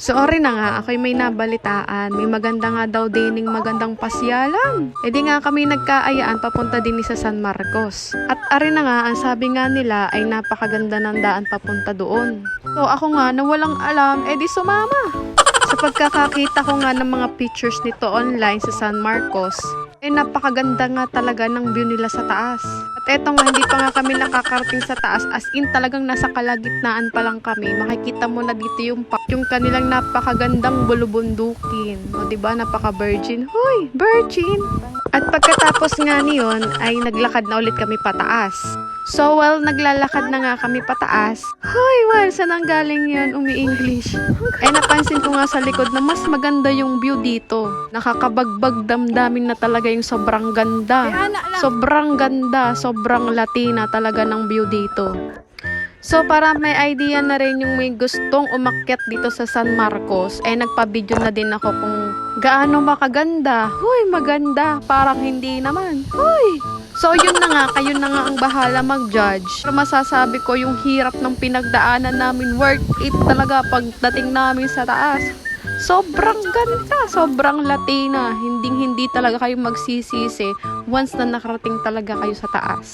Sorry na nga, ako'y may nabalitaan. May maganda nga daw dining magandang pasyalan. E di nga kami nagkaayaan papunta din sa San Marcos. At ari na nga, ang sabi nga nila ay napakaganda ng daan papunta doon. So ako nga na walang alam, e di sumama. Sa pagkakakita ko nga ng mga pictures nito online sa San Marcos, eh napakaganda nga talaga ng view nila sa taas. At eto nga, hindi pa nga kami nakakarating sa taas, as in talagang nasa kalagitnaan pa lang kami. Makikita mo na dito yung kanilang napakagandang bulubundukin. O diba, napaka-virgin. Hoy, virgin! At pagkatapos nga niyon, ay naglakad na ulit kami pataas. So, while naglalakad na nga kami pataas, hoy, well, saan ang galing yan? Umi-English. Ay, napansin ko nga sa likod na mas maganda yung view dito. Nakakabagbag damdamin na talaga yung sobrang ganda. Sobrang ganda, sobrang Latina talaga ng view dito. So, para may idea na rin yung may gustong umakyat dito sa San Marcos, eh nagpa-video na din ako kung gaano makaganda. Huy, maganda. Parang hindi naman. Huy! So, yun na nga, kayo na nga ang bahala mag-judge. Pero masasabi ko, yung hirap ng pinagdaanan namin, worth it talaga pagdating namin sa taas. Sobrang ganda, sobrang Latina. Hindi talaga kayo magsisisi once na nakarating talaga kayo sa taas.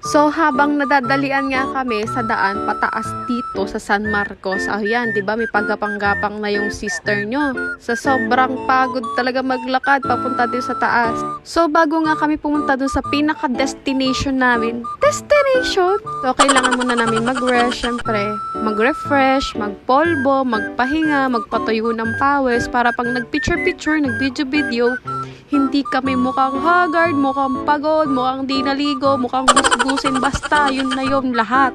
So, habang nadadalian nga kami sa daan pataas dito sa San Marcos, ayan, 'di ba, may paggapang-gapang na yung sister nyo. Sa sobrang pagod talaga maglakad papunta din sa taas. So, bago nga kami pumunta dun sa pinaka-destination namin, so, kailangan muna namin mag-rest, syempre, mag-refresh, magpolvo, magpahinga, magpatuyo ng pawis para pag nag-picture-picture, nag-video-video, hindi kami mukhang haggard, mukhang pagod, mukhang di naligo, mukhang gusgusin, basta yun na yun lahat.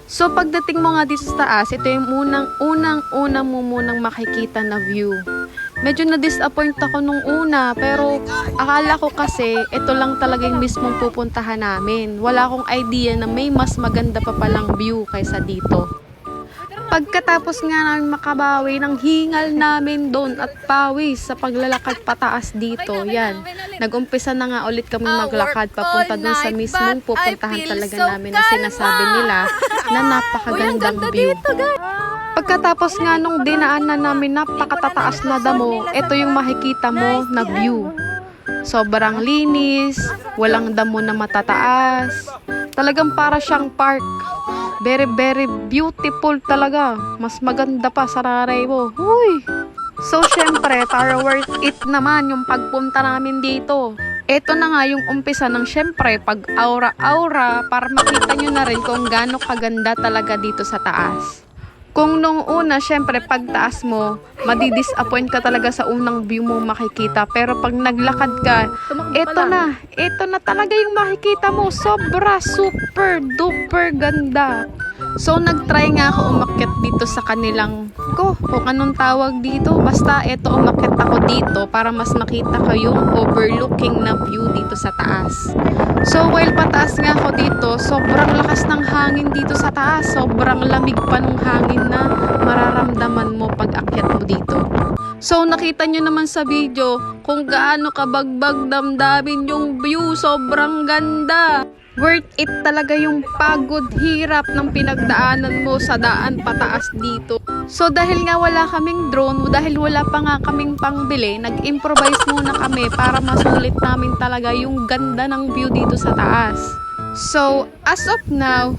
So pagdating mo nga dito sa taas, ito yung unang mo munang makikita na view. Medyo na-disappoint ako nung una, pero akala ko kasi ito lang talaga yung mismong pupuntahan namin. Wala akong idea na may mas maganda pa palang view kaysa dito. Pagkatapos nga namin makabawi ng hingal namin doon at pawis sa paglalakad pataas dito, yan. Nag-umpisa na nga ulit kami maglakad papunta doon sa mismong pupuntahan talaga namin na sinasabi nila na napakagandang view. Pagkatapos nga nung dinaanan namin napakatataas na damo, ito yung makikita mo na view. Sobrang linis, walang damo na matataas. Talagang para siyang park. Very, very beautiful talaga. Mas maganda pa sa Raraybo. Huy! So, syempre, para worth it naman yung pagpunta namin dito. Ito na nga yung umpisa ng syempre, pag-aura-aura para makita nyo na rin kung gaano kaganda talaga dito sa taas. Kung nung una, syempre, pagtaas mo, madidisappoint ka talaga sa unang view mo makikita. Pero pag naglakad ka, ito na talaga yung makikita mo. Sobra, super, duper ganda. So, nag-try nga ako umakyat dito sa kanilang, kung anong tawag dito. Basta, umakyat ako dito para mas makita ko yung overlooking na view dito sa taas. So, while pataas nga ako dito, sobrang lakas ng hangin dito sa taas. Sobrang lamig pa ng hangin na mararamdaman mo pag akyat mo dito. So, nakita nyo naman sa video kung gaano kabagbag damdamin yung view. Sobrang ganda. Worth it talaga yung pagod, hirap ng pinagdaanan mo sa daan pataas dito. So, dahil nga wala kaming drone, dahil wala pa nga kaming pangbili, nag-improvise muna kami para masulit namin talaga yung ganda ng view dito sa taas. So, as of now,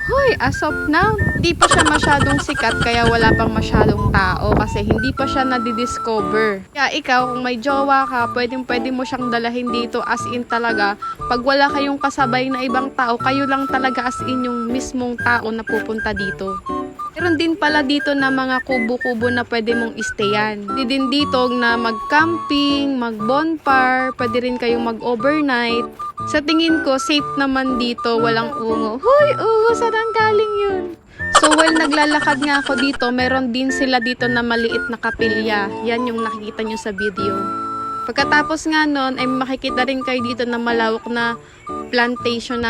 di pa siya masyadong sikat kaya wala pang masyadong tao kasi hindi pa siya nadidiscover. Kaya ikaw, kung may jowa ka, pwede mo siyang dalahin dito as in talaga. Pag wala kayong kasabay na ibang tao, kayo lang talaga as in yung mismong tao na pupunta dito. Meron din pala dito na mga kubo-kubo na pwede mong istayan. Di din dito na mag-camping, mag-bonfire, pwede rin kayong mag-overnight. Sa tingin ko, safe naman dito, walang ungo. Hoy, ungo, saan ang galing yun? So, while naglalakad nga ako dito, meron din sila dito na maliit na kapilya. Yan yung nakikita nyo sa video. Pagkatapos nga nun, ay makikita rin kayo dito na malawak na plantation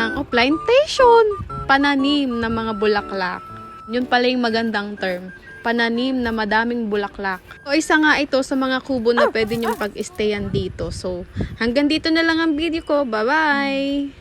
pananim ng mga bulaklak. Yun pala yung magandang term. Pananim na madaming bulaklak. So, isa nga ito sa mga kubo na pwede nyong pag-stayan dito. So, hanggang dito na lang ang video ko. Bye-bye!